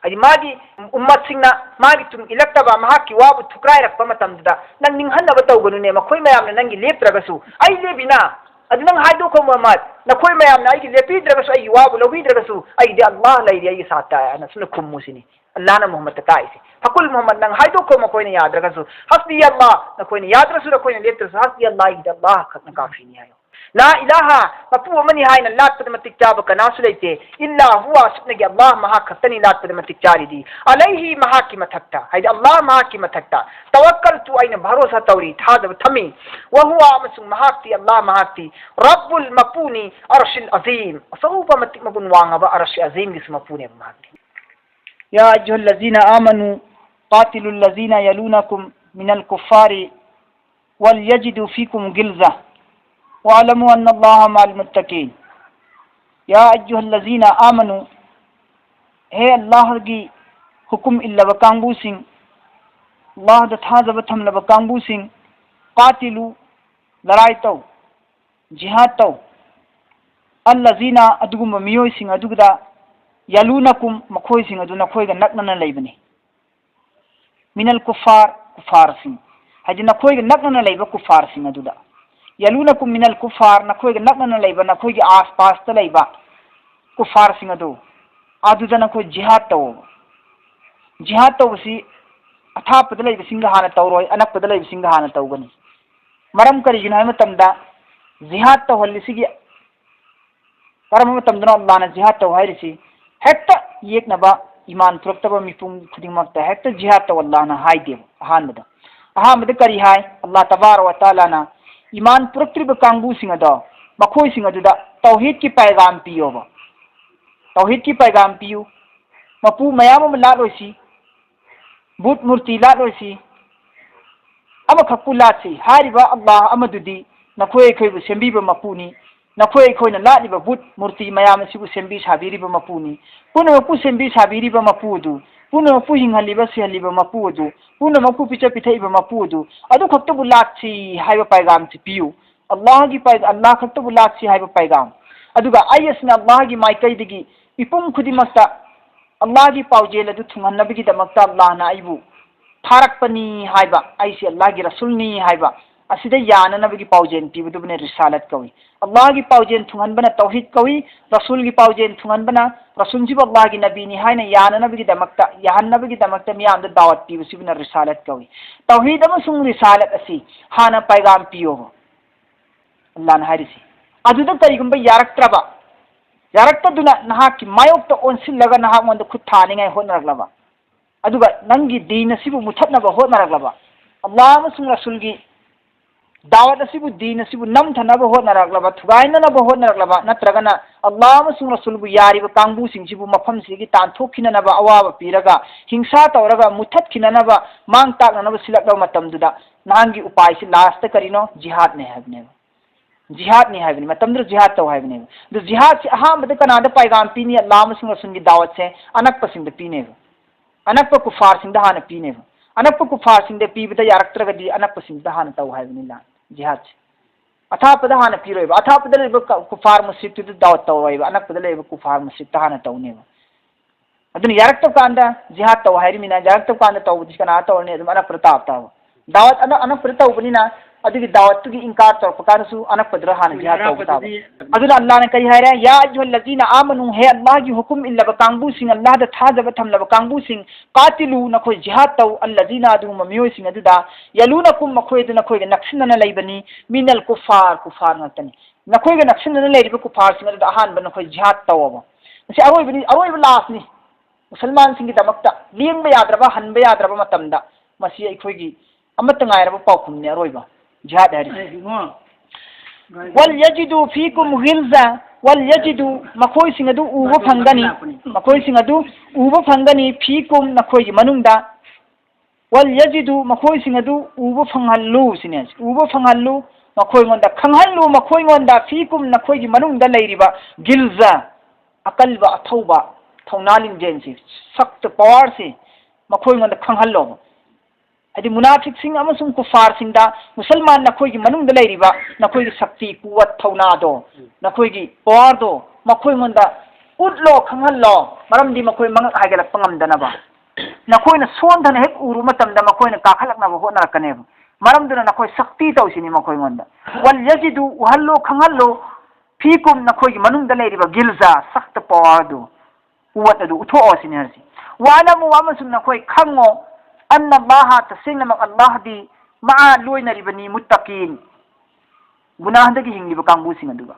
ꯍꯥꯏꯗꯤ ꯃꯥꯒꯤ ꯎꯝꯃꯠꯁꯤꯡꯅ ꯃꯥꯒꯤ ꯇꯨꯡ ꯏꯜꯂꯛꯇꯕ ꯃꯍꯥꯛꯀꯤ ꯋꯥꯕꯨ ꯊꯨꯀ꯭ꯔꯥꯏꯔꯛꯄ ꯃꯇꯝꯗꯨꯗ ꯅꯪ ꯅꯤꯡꯍꯟꯅꯕ ꯇꯧꯒꯅꯨꯅꯦ ꯃꯈꯣꯏ ꯃꯌꯥꯝꯅ ꯅꯪꯒꯤ ꯂꯦꯞꯇ꯭ꯔꯒꯁꯨ ꯑꯩ ꯂꯦꯞꯄꯤꯅ ꯑꯗꯨ ꯅꯪ ꯍꯥꯏꯗꯣꯛꯈꯣ ꯃꯨꯍꯝꯃꯗ ꯅꯈꯣꯏ ꯃꯌꯥꯝꯅ ꯑꯩꯒꯤ ꯂꯦꯞꯄꯤꯗ꯭ꯔꯒꯁꯨ ꯑꯩꯒꯤ ꯋꯥꯕꯨ ꯂꯧꯕꯤꯗ꯭ꯔꯒꯁꯨ ꯑꯩꯒꯤꯗꯤ ꯑꯜꯂꯥꯍ ꯂꯩꯔꯤ ꯑꯩꯒꯤ ꯁꯥꯠꯇ ꯍꯥꯏꯅ ꯁꯨꯝꯅ ꯈꯨꯝꯃꯨꯁꯤꯅꯤ ꯑꯜꯂꯥꯍꯅ ꯃꯨꯍꯝꯃꯗꯇ ꯇꯥꯛꯏꯁꯦ ꯐꯀꯨꯜ ꯃꯨꯍꯝꯃꯗ ꯅꯪ ꯍꯥꯏꯗꯣꯛꯈꯣ ꯃꯈꯣꯏꯅ ꯌꯥꯗ꯭ꯔꯒꯁꯨ ꯍꯁꯕꯤ ꯑꯜꯂꯥꯍ ꯅꯈꯣꯏꯅ ꯌꯥꯗ꯭ꯔꯁꯨ ꯅꯈꯣꯏꯅ ꯂꯦꯞꯇ꯭ꯔꯁꯨ ꯍꯁꯕꯤ ꯑꯜꯂꯥꯍ ꯑꯜꯂꯥꯍ ꯈꯛꯅ ꯀꯥꯐꯤꯅꯤ ꯍꯥꯏꯌꯣ لا ilaha mapu amani haina latpada matik chaba kanasu leite illa huwa subnagi allah maha khattani latpada matik charidi alaihi mahaki mathakta haida allah mahaki mathakta tawakkaltu aina bharosa tawri thada thami wa huwa amasung mahakti allah mahakti rabbul mapuni arshil azim saupa matik magun wangaba arsh azim gis mapuni mahakti ya ayyuhal ladzina amanu qatilul ladzina yalunakum minal kuffari wal yajidu fikum gilza واعلموا أن الله مع المتقين يا أيها الذين آمنوا هي الله کی حکم إلا بکانبوسین الله د تھازب تھم لبکانبوسین قاتلوا لڑائی تو جہاد تو الذين أدغم ميوسين أدغدا يلونكم مخويسين أدو نخويغا نقننا ليبني من الكفار كفار سين هذه نخويغا نقننا ليبا كفار سين أدودا يلونكم من الكفار نخويغا نقننا ليبا نخويغا آس پاس تليبا كفار سين أدو أدودا نخوي جهاد تو جهاد تو بسي أثاب بدلي بسينغا هانا توروي أنك بدلي بسينغا هانا توغني مرم كريجن هاي متمدا جهاد تو هلسيغي ꯀꯔꯝꯕ ꯃꯇꯝꯗꯅꯣ ꯑꯜꯂꯥꯍꯅ ꯖꯤꯍꯥꯗ ꯇꯧ ꯍꯥꯏꯔꯤꯁꯤ ꯍꯦꯛꯇ ꯌꯦꯛꯅꯕ ꯏꯃꯥꯟ ꯄꯨꯔꯛꯇꯕ ꯃꯤꯄꯨꯝ ꯈꯨꯗꯤꯡꯃꯛꯇ ꯍꯦꯛꯇ ꯖꯤꯍꯥꯗ ꯇꯧ ꯑꯜꯂꯥꯍꯅ ꯍꯥꯏꯗꯦꯕ ꯑꯍꯥꯟꯕꯗ ꯀꯔꯤ ꯍꯥꯏ ꯑꯜꯂꯥꯍ ꯇꯕꯥꯔꯛ ꯋ ꯇꯥꯂꯥꯅ ꯏꯃꯥꯟ ꯄꯨꯔꯛꯇ꯭ꯔꯤꯕ ꯀꯥꯡꯕꯨꯁꯤꯡ ꯑꯗꯣ ꯃꯈꯣꯏꯁꯤꯡ ꯑꯗꯨꯗ ꯇꯧꯍꯤꯗꯀꯤ ꯄꯥꯏꯒꯥꯝ ꯄꯤꯌꯣꯕ ꯇꯧꯍꯤꯗꯀꯤ ꯄꯥꯏꯒꯥꯝ ꯄꯤꯌꯨ ꯃꯄꯨ ꯃꯌꯥꯝ ꯑꯃ ꯂꯥꯠꯂꯣꯏꯁꯤ ꯕꯨꯠ ꯃꯨꯔꯇꯤ ꯂꯥꯠꯂꯣꯏꯁꯤ ꯑꯃꯈꯛꯄꯨ ꯂꯥꯠꯁꯤ ꯍꯥꯏꯔꯤꯕ ꯑꯜꯂꯥꯍ ꯑꯃꯗꯨꯗꯤ ꯅꯈꯣꯏ ꯑꯩꯈꯣꯏꯕꯨ ꯁꯦꯝꯕꯤꯕ ꯃꯄꯨꯅꯤ ꯅꯈꯣꯏ ꯑꯩꯈꯣꯏꯅ ꯂꯥꯠꯂꯤꯕ ꯕꯨꯠ ꯃꯨꯔꯇꯤ ꯃꯌꯥꯝ ꯑꯁꯤꯕꯨ ꯁꯦꯝꯕꯤ ꯁꯥꯕꯤꯔꯤꯕ ꯃꯄꯨꯅꯤ ꯄꯨꯝꯅꯃꯛꯄꯨ ꯁꯦꯝꯕꯤ ꯁꯥꯕꯤꯔꯤꯕ ꯃꯄꯨ ꯑꯗꯨ ꯄꯨꯝꯅꯃꯛꯄꯨ ꯍꯤꯡꯍꯜꯂꯤꯕ ꯁꯤꯍꯜꯂꯤꯕ ꯃꯄꯨ ꯑꯗꯨ ꯄꯨꯝꯅꯃꯛꯄꯨ ꯄꯤꯆ ꯄꯤꯊꯛꯏꯕ ꯃꯄꯨ ꯑꯗꯨ ꯈꯛꯇꯕꯨ ꯂꯥꯠꯁꯤ ꯍꯥꯏꯕ ꯄꯥꯏꯒꯥꯝꯁꯤ ꯄꯤꯌꯨ ꯑꯜꯂꯥꯍ ꯈꯛꯇꯕꯨ ꯂꯥꯠꯁꯤ ꯍꯥꯏꯕ ꯄꯥꯏꯒꯥꯝ ꯑꯗꯨꯒ ꯑꯩ ꯑꯁꯤꯅ ꯑꯜꯂꯥꯍꯒꯤ ꯃꯥꯏꯀꯩꯗꯒꯤ ꯃꯤꯄꯨꯝ ꯈꯨꯗꯤꯡꯃꯛꯇ ꯑꯜꯂꯥꯍꯒꯤ ꯄꯥꯎꯖꯦꯜ ꯑꯗꯨ ꯊꯨꯡꯍꯟꯅꯕꯒꯤꯗꯃꯛꯇ ꯑꯜꯂꯥꯍꯅ ꯑꯩꯕꯨ ꯊꯥꯔꯛꯄꯅꯤ ꯍꯥꯏꯕ ꯑꯩꯁꯤ ꯑꯜꯂꯥꯍꯒꯤ ꯔꯁꯨꯜꯅꯤ ꯍꯥꯏꯕ ꯑꯁꯤꯗ ꯌꯥꯅꯅꯕꯒꯤ ꯄꯥꯎꯖꯦꯜ ꯄꯤꯕꯗꯨꯕꯨꯅ ꯔꯤꯁꯥꯂꯠ ꯀꯧꯏ ꯑꯜꯂꯥꯍꯒꯤ ꯄꯥꯎꯖꯦꯜ ꯊꯨꯡꯍꯟꯕꯅ ꯇꯧꯍꯤꯗ ꯀꯧꯏ ꯔꯁꯨꯜꯒꯤ ꯄꯥꯎꯖꯦꯜ ꯊꯨꯡꯍꯟꯕꯅ ꯔꯁꯨꯜꯁꯤꯕꯨ ꯑꯜꯂꯥꯍꯒꯤ ꯅꯕꯤꯅꯤ ꯍꯥꯏꯅ ꯌꯥꯅꯅꯕꯒꯤꯗꯃꯛꯇ ꯌꯥꯍꯟꯅꯕꯒꯤꯗꯃꯛꯇ ꯃꯤꯌꯥꯝꯗ ꯗꯥꯋꯠ ꯄꯤꯕꯁꯤꯕꯨꯅ ꯔꯤꯁꯥꯂꯠ ꯀꯧꯏ ꯇꯧꯍꯤꯗ ꯑꯃꯁꯨꯡ ꯔꯤꯁꯥꯂꯠ ꯑꯁꯤ ꯍꯥꯟꯅ ꯄꯥꯏꯒꯥꯝ ꯄꯤꯌꯣꯕ ꯑꯜꯂꯥꯍꯅ ꯍꯥꯏꯔꯤꯁꯤ ꯑꯗꯨꯗ ꯀꯔꯤꯒꯨꯝꯕ ꯌꯥꯔꯛꯇꯗꯨꯅ ꯅꯍꯥꯛꯀꯤ ꯃꯥꯌꯣꯛꯇ ꯑꯣꯟꯁꯤꯜꯂꯒ ꯅꯍꯥꯛꯉꯣꯟꯗ ꯈꯨꯠ ꯊꯥꯅꯤꯡꯉꯥꯏ ꯍꯣꯠꯅꯔꯛꯂꯕ ꯑꯗꯨꯒ ꯅꯪꯒꯤ ꯗꯤꯟ ꯑꯁꯤꯕꯨ ꯃꯨꯊꯠꯅꯕ ꯍꯣꯠꯅꯔꯛꯂꯕ ꯑꯜꯂꯥꯍ ꯑꯃꯁꯨꯡ ꯔꯁꯨꯜꯒꯤ ꯗꯥꯋꯠ ꯑꯁꯤꯕꯨ ꯗꯤन ꯑꯁꯤꯕु नमथनब होनरक्लबा थुगाइननब होनरक्लबा नत्रगना अल्लाह अमसुंग रसूलबु यारिबा कांगबुसिंगसिबु मफमसिगी तानथोखिननब अवाबा पीरगा हिंसा तौरगा मुथतखिननब मांग ताकननब सिलक्लबा मतमदुदा नांगी उपायसि लास्ट करिनो जिहाद ने हाबने जिहाद ने हाबने मतमदु जिहाद तौ हाबने दु जिहाद से अहामद कनादा पैगाम पीनी अल्लाह अमसुंग रसूलगी दावत से अनकपसिंग पीने अनकप कुफार सिंग हाना पीने अनकप कुफार सिंग पीबदा यारक्त्रगदी अनकपसिंग हाना तौ हाबने ला जिहाद अथापद हाना पीरोइब अथापद लेब कुफार मुश्रिक तु दावत तौरोइब अनकपद लेब कुफार मुश्रिक हाना तौनेब अदुन यारक्तब कांदा जिहाद तौ हाइरिमिना यारक्तब कांदा तौबदि कना तौरने अदुम अनकपद ताब दावत अनकपद तौबनिना अदुगी दावत तुगी इंकार तौरपकानसु अनकपद हाना जिहाद तौब ताब अदुन अल्लाह ने कहि हाइरा या अय्युहल्लज़ीना आमनु हे अल्लाह की हुकुम इल्लबा कांगबु सिंग अल्लाह द थाजब थमलब कांगबु सिंग कातिलु नखोय जिहाद तौ अल्लज़ीना अदु ममियोय सिंग अदुदा यलुनकुम मखोय द नखोय नक्सिनना लैबनी मिनल कुफार नतनी नखोय ग नक्सिनना लैरिब कुफार सिंग अदु अहान ब नखोय जिहाद तौबा मसी अरोइब लासनी मुसलमान सिंग दमक्ता लिंग याद्रबा हनब याद्रबा मतमदा मसी अखोयगी अमत ngairaba पाउखुमने अरोइबा जिहाद हारि वल यजिदु फीकुम गिल्जा वल यजिदु मखोय सिंग अदु उबा फंगनी मखोय सिंग अदु उबा फंगनी फीकुम नखोय मनुंगदा वल यजिदु मखोय सिंग अदु उबा फंगहल्लु सिने उबा फंगहल्लु मखोय गोंदा खंगहल्लु मखोय गोंदा फीकुम नखोय मनुंगदा लैरिबा गिल्जा अकलबा अथौबा थौनालिंग जेंसी सख्त पावर से मखोय गोंदा खंगहल्लो अदि मुनाफिक सिंग अमसुंग कुफार सिंगदा मुसलमान नखोयगी मनुंगदा लैरिबा नखोयगी शक्ति कुवत थौनादो नखोयगी पावर दो मखोय गोंदा utlo khanghallo maramdi makoi mangak haigalak pangamdanaba nakoina sondana hek uru matamda makoina kakhalaknaba hotnarakkaneba maramduna nakoi sakti tawsini makoi ngonda wal yajidu uhallo khanghallo fikum nakoi manungda leiriba gilza sakta pawadu uwat adu utho osini harsi wa'lamu amasum nakoi khango anna allaha tasingna mak allah di ma'a loina ribani muttaqin gunahndagi hingliba kangbu singa duga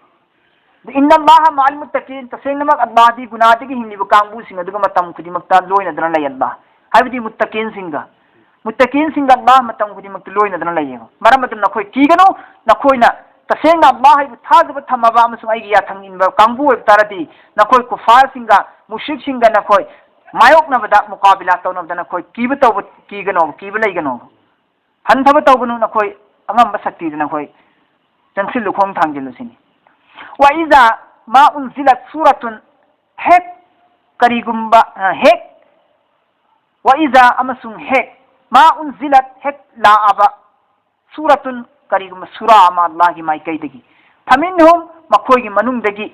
inna allaha ma'al muttaqin tasingna mak allah di gunahndagi hingliba kangbu singa duga matam kudimakta loina dana layalla habidi muttaqin singa allah matam kudimakta loina dana layeba maramadun nakoi kigano nakoina tasengna allah ibu thazaba thamaba amasung aigi yathang inba kangbu tarati nakoi kufar singa mushrik singa nakoi mayok nabada muqabila tawnabda nakoi kiba taw kigano kiba laigano hanthaba tawbanu nakoi angamba sakti nakoi tansilu khong thangjilu sini wa iza ma unzilat suratun hek karigumba hek wa iza amasung hek ma unzilat hek la aba suratun karigumba sura ama allah gi mai kaidagi faminhum makoi gi manungdagi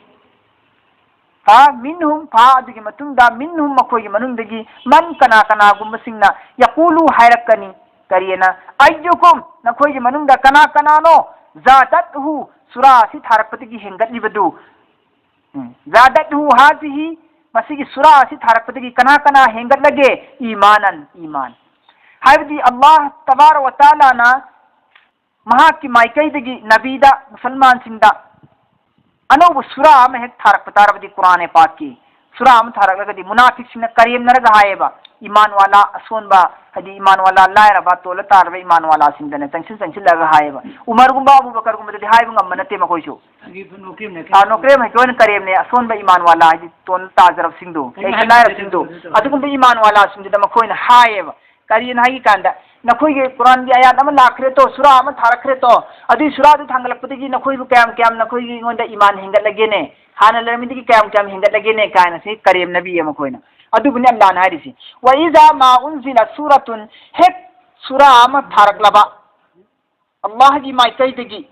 fa minhum fa adigi matungda minhum makoi gi manungdagi man kana kana gumba singna yaqulu hayrakani kariyana ayyukum nakoi gi manungda kana kana no zadathu sura si tharakpatigi hengatlibadu zadathu hazihi masigi sura si tharakpatigi kana kana hengatlage iman haibdi allah tabar wa taala na mahaki maikaidagi nabida musalman singda anobu sura ama hek tharakpatarabdi qur'ane pak ki sura am tharaklagadi munafiq singna kariyam naraga haeba iman wala asonba hadi iman wala laira ba tola tarba iman wala sindane tangsil laga haeba umar gumba abu bakar gumba di haiba ngamma nate ma koiso nokrem ha koin karem ne asonba iman wala hadi ton tajarab singdo ek laira singdo adugumba iman wala sindida ma koin haeba kariyan hagi kanda nakoi ge quran di ayat ama lakhre to sura ama tharakre to adi sura du thangalakpati nakoi bu kyam nakoi ge ngonda iman hingat lage ne hana lermi di kyam hingat lage ne kaina se karem nabi ama koina adu buni allah na harisi wa iza ma unzila suratun hek sura ama tharaklaba allah gi mai kaidagi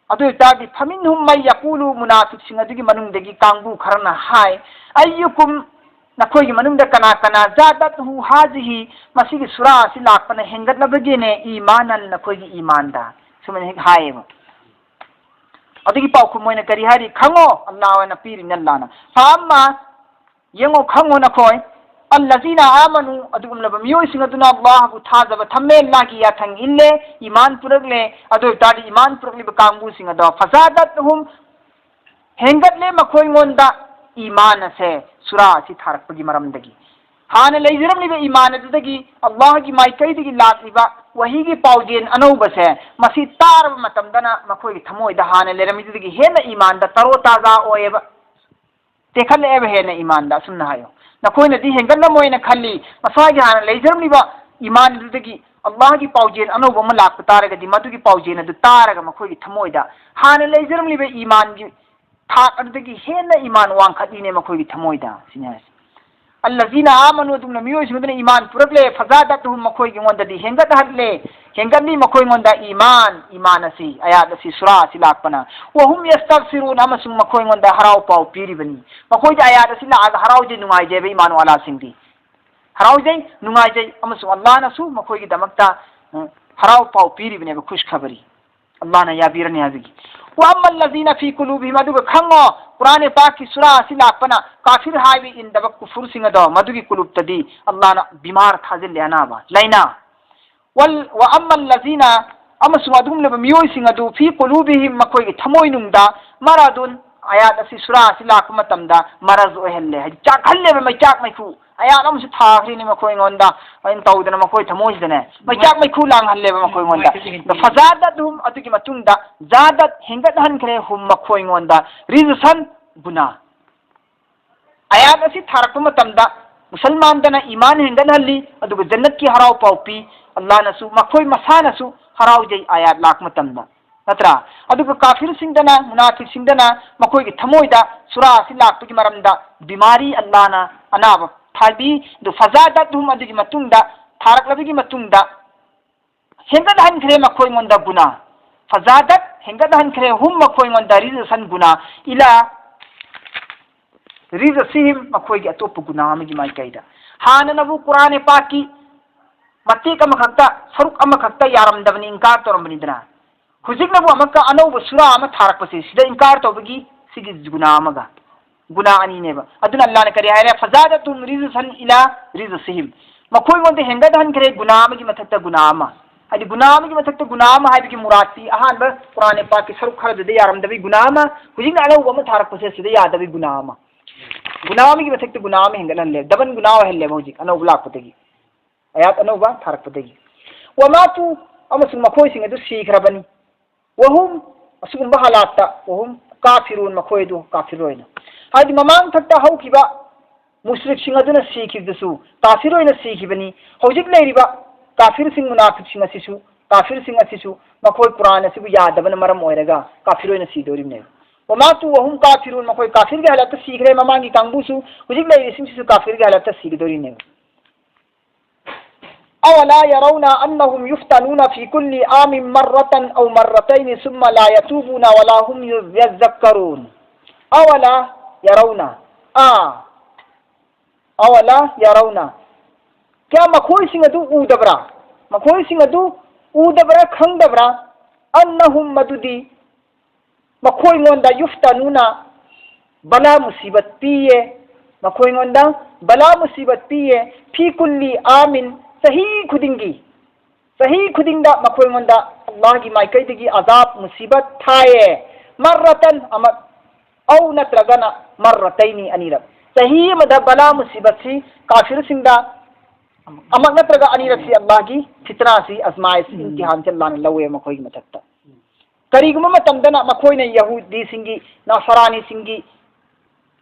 adu tagi faminhum may yaqulu munafiq singadigi manungdagi kangbu kharna hai ayyukum nakoi gi manungda kana zadathu hazihi masigi sura si lakpana hengat labage ne imanan nakoi gi imanda sumane hek haeba adigi pau kumoina kari hari khango allah wa na piri nallana famma yengo khango nakoi allazina amanu adugum laba miyo singaduna allah bu thazaba thamme lagi ya thang ille iman puragle adu tadi iman puragli bakangbu singada fasadathum hengatle makoi ngonda iman se sura si tharakpagi maramdagi hana leiziram libe iman adagi allah gi maikai dagi lakliba wahi gi paujen anauba se masi tar matamdana makoi thamoi da hana lerami dagi hena iman da taro taza oeba tekhal ebe hena iman da sunna hayo nakoi na di henganna moina khalli masagi hana leiziram liba iman dagi allah gi paujen anauba ma lakpa taraga di madu gi paujen adu taraga makoi gi thamoi da hana leiziram libe iman gi thak adagi hena iman wang khadine makoi gi thamoi da sinyas allazina amanu dumna miyo simudna iman puragle fazadatuhum makoi gi ngonda di hengat hadle hengani makoi ngonda iman asi ayat asi sura silakpana wa hum yastaghfirun amasung makoi ngonda harau pau piri bani makoi ja ayat asi la harau je nungai je be iman wala singdi harau je nungai je amasung allah na su makoi gi damakta harau pau piri bani be khush khabari allah na yabirani hazigi wa amma allazina fi qulubihim adu khango qur'ane pak ki sura silakpana kafir haibi indaba kufur singado madugi qulub tadi allah na bimar thazil lana ba laina wa amma allazina amasung adum leba miyoy singadu fi qulubihim makoi thamoi nungda maradun ayat asi sura silakpa matamda maraz ohelle hadi chakhalle be mai chak mai khu ayat am su thagri ni makoi ngonda ain tawdana makoi thamoi dane mai chak mai khu lang halle be makoi ngonda da fazadatum atuki matungda zadat hengat han kre hum makoi ngonda rizsan guna ayat asi tharakpa matamda musalman dana iman hengan halli aduga jannat ki harau paupi allah nasu makoi masana su harau jai ayat lak matamda natra aduga kafir singdana munafiq singdana makoi gi thamoi da sura silak ki maramda bimari allah na anaba thabi du fazadatum adugi matungda tharak labigi matungda hengan han kre makoi ngonda guna fazadat hengan han kre hum makoi ngonda rizsan guna ila रिजसिहिम मखोइगी अतोप गुना अमगी माइकैदा हाननबु कुरान पाकी मतेक अमखक्ता सरुक अमखक्ता यारमदबनी इंकार तोरमबनीदना हुजिकनबु अमका अनौब सूरा अम थारकपसे सिदा इंकार तौबगी सिगी गुना अमगा गुना अनीनेबा अदुना अल्लाह ने करे हायरे फजादतुम रिजसन इला रिजसिहिम मखोइ मोंदे हेंगद हनखरे गुना अमगी मथक्ता गुना अमा हदि गुना अमगी मथक्ता गुना अमा हाइबगी मुराती अहानबा कुरान पाकी सरुक खरदे यारमदबी गुना अमा हुजिकना अनौब अम थारकपसे सिदा यादबी गुना अमा गुना अमगी मथक्ता गुना अम हेंगदनले दबन गुना वहले हुजिक अनौब लाकपतगी आयात अनौबा थारकपतगी वमातु अमसुंग मखोइसिंग अदु सीखरबनी वहुम असुगुंबा हालाता वहुम काफिरून मखोइदु काफिरोइना हादि ममांग थक्ता हौखिबा मुश्रिकसिंग अदुना सीखिबदसु काफिरोइना सीखिबनी हौजिक लेरिबा काफिरसिंग मुनाफिकसिंग असिसु काफिरसिंग असिसु मखोइ कुरान असिबु यादबन मरम ओइरगा काफिरोइना सीदोरिमने वमातु वहुम काफिरून मखोइ काफिरगे हालाता सीखरे ममांगी कांगबुसु हौजिक लेरिसिंगसिसु काफिरगे हालाता सीगदोरिने अवला यरौना अन्नहुम युफ्तनूना फी कुल्ली आमिन मर्रतन औ मर्रतैन सुम्मा ला यतूबूना वला हुम यज़क्करून अवला यरौना अवला यरौना क्या मखोइसिंग अदु उदबरा मखोइसिंग अदु उदबरा खंगदबरा अन्नहुम मदुदी मखोइंगोंदा युफ्तनूना बला मुसीबत पिये मखोइंगोंदा बला मुसीबत पिये फी कुल्ली आमिन सही खुदिंदा मखोइंगोंदा अल्लाह की माइकैदगी अजाब मुसीबत थाये मर्रतन अम औ नत्रगना मर्रतैनी अनिरक सही मद बला मुसीबत सी काफिर सिंदा अमक नत्रगा अनिरक सी अल्लाह की फितना सी अजमाइश इम्तिहान से अल्लाह ने लवे मखोइग मथक्ता करीगुम मतमदना मखोइना यहूदी सिंगी नसरानी सिंगी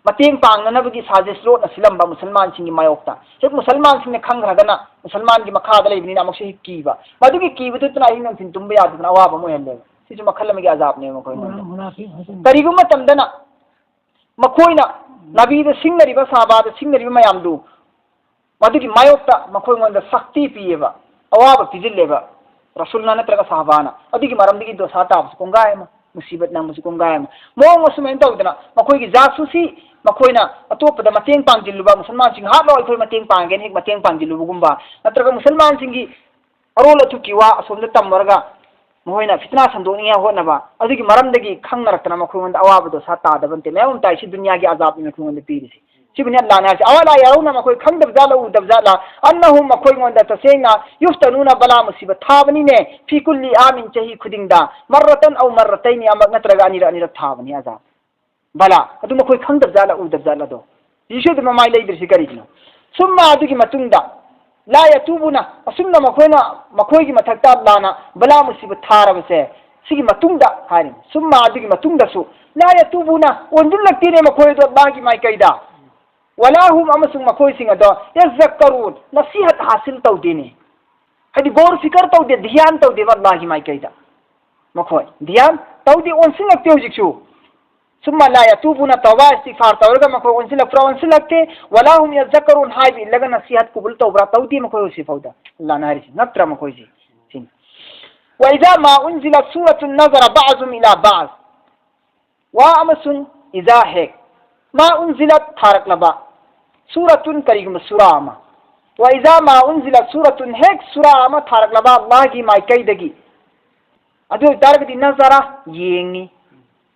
मतेंग पांगनबगी साजिश लोट असिलंबा मुसलमान सिंगी मायोक्ता हेक मुसलमान सिंने खंगरगना मुसलमान की मखादा लेबनिना अमसे कीबा मदुगी कीबदुतना हिंग सिन तुंबा यादना अवाब मोहल्ले सिजु मखल में अजाब ने मखोइना करीगुम मतमदना मखोइना नबीद सिंगरिबा साबाद सिंगरिबा मयामदु मदुगी मायोक्ता मखोइंगोंदा शक्ति पियेबा अवाब पिजिल्लेबा रसूलना नत्रगा साहबाना अदुगी मरमदगी दोसा ताबस कोंगायमा मुसीबत ना मुसी कोंगायमा मोंग असुमेन तौदना मखोइगी जासुसी मखोइना अतोपदा मतेंग पांगजिल्लुबा मुसलमान सिंग हालो अखोइ मतेंग पांगेन हेक मतेंग पांगजिल्लुबुगुंबा नत्रगा मुसलमान सिंगी अरोल अथुकी वा असोमदा तमरगा मोइना फितना संदोनिया होनबा अदुगी मरमदगी खंगनरतना मखोइंदा अवाबदो सा तादबंते मेउम ताइसी दुनिया की अजाब में मखोइंदा पीरिसी सिबुनि अल्लाह ने अवला यरौना मखोइ खंगदब जाला उदब जाला अन्नहुम मखोइंदा तसेंगा युफ्तनूना बला मुसीबत थाबनी ने फी कुल्ली आमिन चही खुदिंदा मर्रतन औ मर्रतैनी अमक नत्रगा अनिर अनिर थाबनी अजाब बला अदु मखोइ खंगदब जाला उदब जाला दो यीशु द ममाइ लेदिरसि करिगिनो सुम्मा अदुगी मतुंगदा ला यतूबुना असुमना मखोइना मखोइगी मथक्ता अल्लाहना बला मुसीबत थारबसे सिगी मतुंगदा हारिन सुम्मा अदुगी मतुंगदसु ला यतूबुना ओंदुलक्तिने मखोइदो अल्लाह की माइकैदा वलाहुम अमसुंग मखोइसिंग अदो यज़क्करून नसीहत हासिल तौदेने हदि गौर फिकर तौदे ध्यान तौदे अल्लाह की माइकैदा मखोइ ध्यान तौदे ओंसिलक्ते हुजिकसु सुम्मा ला यतूबुना तौबा इस्तिगफार तौरगा मखोइ ओंसिलक्ते वलाहुम यज़क्करून हाइबि लगा नसीहत कुबुल तौबरा तौदे मखोइ सिफौदा अल्लाह नारिसि नक्तरा मखोइसि सिन व इजा मा उनजिलत सूरतुन नज़र बअज़ुम इला बअज़ वा अमसुंग इजा हेक मा उनजिलत थारकलबा सूरतुन करीगम सूरामा व इजा मा उनजिलत सूरतुन हेक सूरामा थारकलबा अल्लाह की माइकैदगी अदु तारगदी नजरा येंगी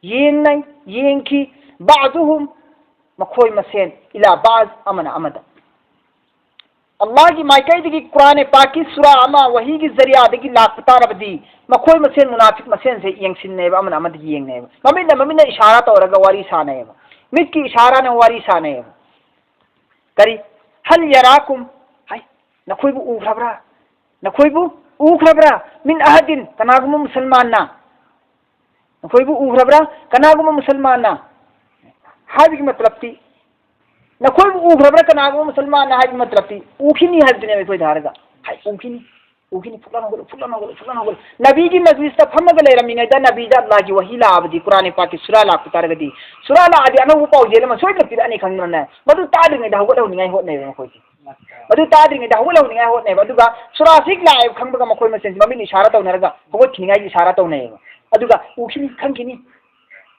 येंगनै येंखी बाजुहुम मखोइ मसेन इला बाज अमना अमदा अल्लाह की माइकैदगी कुरान पाकी सूरा अमा वही की जरियादगी लापतारबदी मखोइ मसेन मुनाफिक मसेन से येंगसिननेबा अमना अमद येंगनेबा ममिना इशारा तौरगा वारी सानेबा मित की इशारा ने वारी सानेबा करी हल यराकुम हाय नखोइबु उखरब्रा मिन अहदिन कनागुम मुसलमानना नखोइबु उखरब्रा कनागुम मुसलमानना हाबी की मतलब थी नखोइबु उखरब्रा कनागुम मुसलमानना हाबी मतलब थी उखिनी हाबदने कोई धारगा हाय उखिनी फुलान होगल नबी की मजलिस ता फमग लेरमिनेदा नबी दा अल्लाह की वही लाबदी कुरान पाक की सूरा ला कुतारगदी सूरा ला आदि अनु पाउ जेले म सोइद पिरानी खंगरना मदु तादिङै दा होगल होनिङै होतनै मखोइसी मदु तादिङै दा होगल होनिङै होतनै मदुगा सूरा सिक ला खंबगा मखोइ मसेन ममिन इशारा तौनरगा होगल खिनिङै इशारा तौनै अदुगा उखिनी खंगिनी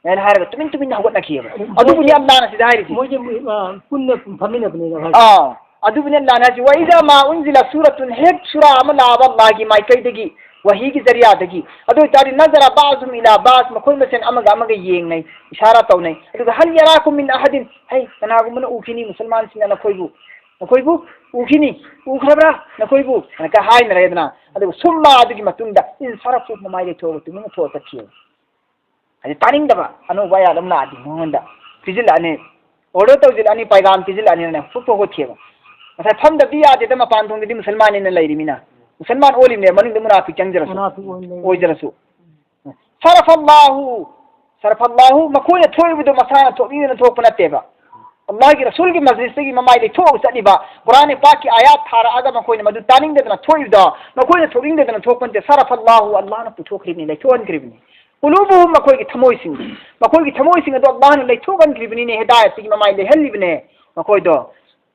मैंने हायर तुमिन तुमिन हगत नखिएबा अदुबुनि याम लाना सिदा हायरिसि मोजे पुन्ने फमिनबने अदुबुनि लाना सि वइजा मा उनजिला सूरतुन हेक सूरा अमला अल्लाह की माइकैदगी वही की जरिया दगी अदु तारि नजरा बाजुम इला बाज मखोय मसेन अमगा अमगा येंगनै इशारा तौनै अदु हल यराकुम मिन अहदिन है कनागुमन उखिनी मुसलमान सिना नखोयबु उखिनी उखरबरा नखोयबु का हायन रेदना अदु सुम्मा अदुगी मतुंदा इन सरफु ममाइले थोग तुमिन थो तखियो अदि तानिंगदबा अनु बाया लमना अदि मोंदा फिजिल अने ओडो तौजिल अनि पैगाम फिजिल अनि ने फुटो हो थिएबा मसा फम दबी आदे दमा पान थोंगदि मुसलमान ने लैरिमिना मुसलमान ओलिमने मनिंग मुनाफिक चंजरसु ओइजरसु सरफल्लाहु मखोय थोइबदो मसाना थोबिना थोप नतेबा अल्लाह की रसूल की मजलिस की ममाई ले थोग सदिबा कुरान पाक की आयात थारा आगा मखोय मदु तानिंग देना थोइबदो मखोय थोबिंग देना थोपनते सरफल्लाहु अल्लाह न पुथोखरिनि ले थोन क्रिबनि कुलुबुहुम मखोय की थमोइसिंग दो अल्लाह न ले थोगन क्रिबनि ने हिदायत की ममाई ले हल्लिबने मखोय दो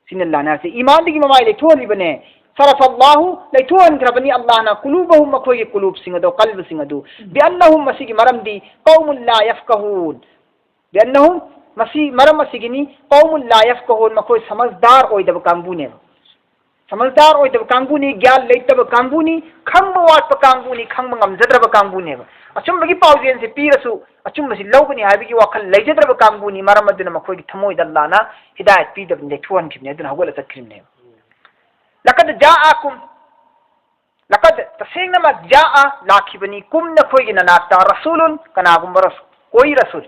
सिनल्लाह से ईमान की ममाई ले थोलिबने सरफल्लाहु लैथुअन ग्रबनी अल्लाह ना कुलूबहुम मखोय कुलूब सिंगदो कल्ब सिंगदो बिअन्नहुम मसीगी मरमदी कौमुल ला यफकहून बिअन्नहुम मसी मरम मसीगिनी कौमुल ला यफकहून मखोय समझदार ओइदब कांगबुने समझदार ओइदब कांगबुनी ज्ञान लेतब कांगबुनी खंब वाट कांगबुनी खंब ngमजद्रब कांगबुने अचुम्बगी पाउजेन से पीरसु अचुम्बसी लौबनी हाबिगी वखल लेजद्रब कांगबुनी मरम मदना मखोय थमोय दल्ला ना हिदायत पीदब लेथुअन खिबने दना हगोल तक्रिमने लकद जाआकुम लकद तसेंगनमा जाआ लाखिबनी कुम नखोयगी ननाता रसूलुन कनागुम बरस कोई रसूल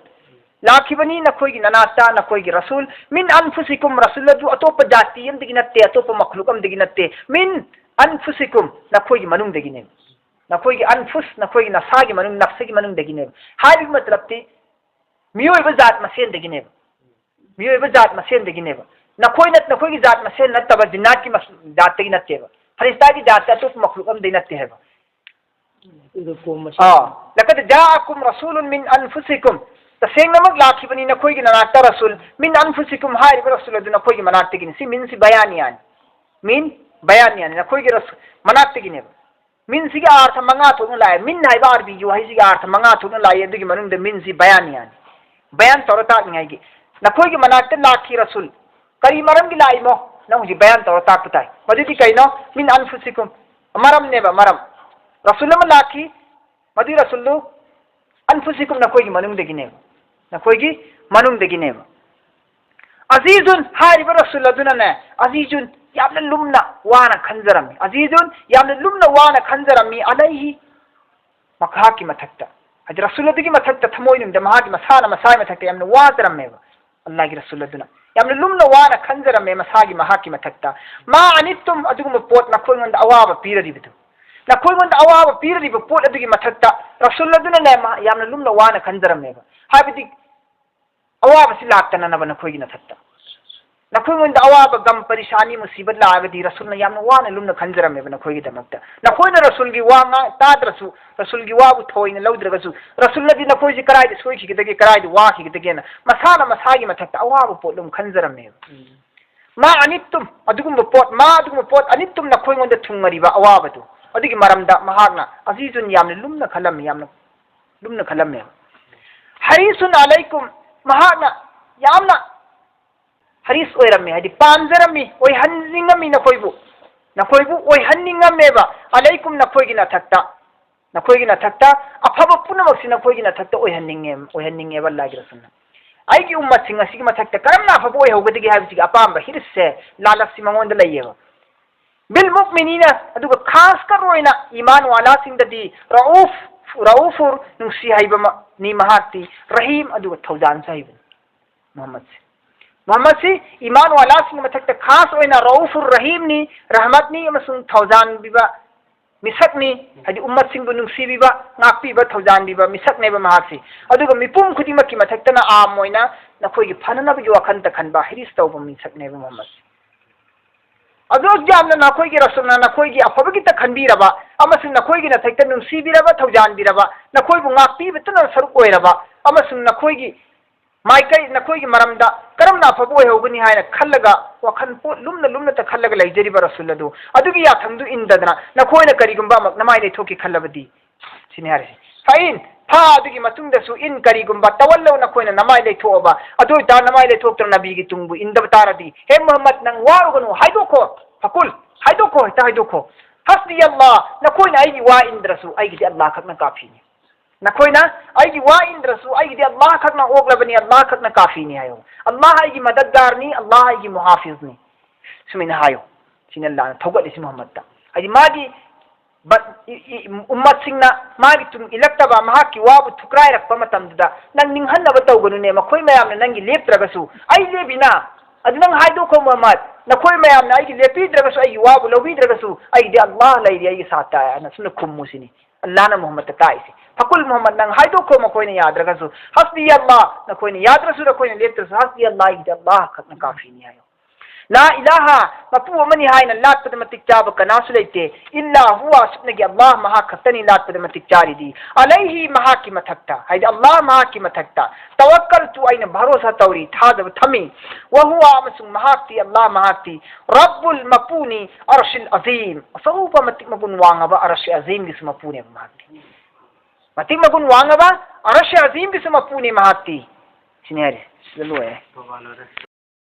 लाखिबनी नखोयगी ननाता नखोयगी रसूल मिन अनफुसिकुम रसूलदु अतोप जाति यमदगी नत्ते अतोप मखलुकम दगी नत्ते मिन अनफुसिकुम नखोयगी मनुंग दगी ने नखोयगी अनफुस नखोयगी नसागी मनुंग नफ्सगी मनुंग दगी ने हाबी मतलब ती मियोइब जात मसेन दगी ने मियोइब जात मसेन दगी ने नखोय की जात मसेन नत्तब जिन्नात की जात की नत्तेब फरिश्ता की जात अतोप मखलुकम दे नत्ते है लकद जाअकुम रसूलुन मिन अनफुसिकुम तसेंगनमक लाखिबनी नखोय की ननाता रसूल मिन अनफुसिकुम हारिब रसूल अदु नखोय की मनाते की सी मिन सी बयानियान मिन बयानियान नखोय की रसूल मनाते की ने मिन सी के अर्थ मंगा थोन लाय मिन हाइबा अरबी जो हाइ सी के अर्थ मंगा थोन लाय अदुगी मनुंग दे मिन सी बयानियान बयान तौरता निगाई की नखोय की मनाते लाखी रसूल करी मरम की लाइमो नौजी बयान तौर ताकताय मदुदी कइनो मिन अनफुसिकुम मरम नेबा मरम रसूलम लाखी मदु रसूलु अनफुसिकुम नखोय की मनुंग दगी नेबा नखोय की मनुंग दगी नेबा अजीजुन हारिब रसूल अदुना ने अजीजुन यामना लुमना वाना खंजरमी अजीजुन यामना लुमना वाना खंजरमी अलैहि मखा की मथक्ता हज रसूल दगी मथक्ता थमोइनुम द महा की मसाना मसाय मथक्ता यामना वाजरमेबा अल्लाह की रसूल अदुना यामना लुमना वाना खंजरमे मसागी महा की मथक्ता मा अनितुम अदुगुम पोट नखोयंद अवाब पीरदिबदु नखोयंद अवाब पीरदिब पोट अदुगी मथक्ता रसूल अदुना ने यामना लुमना वाना खंजरमेबा हाबिदि अवाब सि लाक्तना नब नखोयगी नथक्ता नखोयंद अवाब गम परेशानी मुसीबत लागदी रसूल ने यामना वाना लुमना खंजरमेबा नखोयगी दमक्ता नखोयना रसूल की वांगा ताद्रसु रसूल की वाबु थोयना लौद्रगसु रसूल नदी नखोयजी करायदि सोयखिगदगे करायदि वाखिगदगेना मसाना मसागी मथक्ता अवाब पोटलुम खंजरमेबा मा अनितुम अदुगुम पोट अनितुम नखोयंद थुंगरिबा अवाबदु अदुगी मरमदा महागना अजीजुन यामना लुमना खलम यामना लुमना खलम हरीसुन अलैकुम महागना यामना हरीस ओइरमे हदि पामजरमी ओइ हन्निंगमी नखोयबु ओइ हन्निंगमेबा अलैकुम नखोयगी नथक्ता अफब पुनमक्सि नखोयगी नथक्ता ओइ हन्निंगेबा लागी रसूलना आइगी उम्मत सिंग असिगी मथक्ता करमना अफब ओइ होगदगी हाबिसि अपाम हिरसे लालसी मंगोंद लैयेबा बिल मुमिनीना अदुगा खास करोइना ईमान वाला सिंगदि रऊफुर नुसी हाइबा नि महाती रहीम अदुगा थौजान साहिब मोहम्मद से ईमान वाला सिंग मथक्ता खास ओइना रऊफुर रहीम नि रहमत नि अमसुंग थौजान बिबा मिसकनी हदि उम्मत सिंग नुसी बिबा ngapi थौजान बिबा मिसकनेबा महासी अदुगा मिपुम खुदिमकी मथक्तना आम ओइना नखोयगी फननबगी वखन तखनबा हिरिस तौबा मिसकनेबा मोहम्मद अदुग जामना नखोयगी रसूलना नखोयगी अफबगी तखनबीरबा अमसुंग नखोयगी नथक्ता नुसी बिरबा थौजान बिरबा नखोयबु ngapi बतना सरुक ओइरबा अमसुंग नखोयगी माइकई नखोयगी मरमदा करमना अफब ओइहोगनी हायना खल्लगा वखन पोट लुमना त खल्लगा लैजरिबा रसूल अदु अदुगी याथंगदु इंददना नखोयना करिगुंबा मक नमाय लेथोकी खल्लबदी सिनि हारिसि फाइन फादुगी मतुंगदसु इन करीगुंबा तवल्लो नखोइना नमाय लेथोबा अदु ता नमाय लेथोक्तर नबी गी तुंगबु इंदब तारदी हे मोहम्मद नंग वारुगनु हाइदोखो फकुल हाइदोखो ता हाइदोखो हस्बी अल्लाह नखोइना आइगी वा इंद्रसु आइगी अल्लाह खकना काफीनी नखोइना आइगी वा इंद्रसु आइगी अल्लाह खकना ओगलबनी अल्लाह खकना काफीनी हायो अल्लाह आइगी मददगारनी अल्लाह आइगी मुहाफिजनी सुमिना हायो सिन अल्लाह थौगलिसि मोहम्मद ता आइगी मागी उम्मत सिंगना मागी तुम इलक्तबा महाकी वाबु थुक्राइरक्पा मतमदुदा नंग निंहन्नबा तौगनुने मखोइ मयामना नंगी लेप्त्रगसु आई लेबिना अदु नंग हाइदोखो मोहम्मद नखोइ मयामना आइगी लेपिद्रगसु आइगी वाबु लौबिद्रगसु आइगी अल्लाह लैरि आइगी साता आना सुन खुम्मुसिनी अल्लाह ना मोहम्मद ताइसि फकुल मोहम्मद नंग हाइदोखो मखोइने याद्रगसु हस्बी अल्लाह नखोइने याद्रसु नखोइने लेप्त्रसु हस्बी अल्लाह आइगी अल्लाह खतना काफीनी आयो ला इलाहा मपू अमनी हाइना लाटपद मतिक चाब कनासु लेते इल्ला हुआ सुपनेगी अल्लाह महा खतनी लाटपद मतिक चारिदी अलैहि महा की मथक्ता हाइद अल्लाह महा की मथक्ता तवक्कल तु आइना भरोसा तौरी थादब थमी व हुआ अमसु महाक्ति अल्लाह महाक्ति रब्बुल मपूनी अरशिल अजीम सरूप मतिक मगुन वांगबा अरश अजीम गिस मपूने महाक्ति मतिक मगुन वांगबा अरश अजीम गिस मपूने महाक्ति सिनेरे चलो है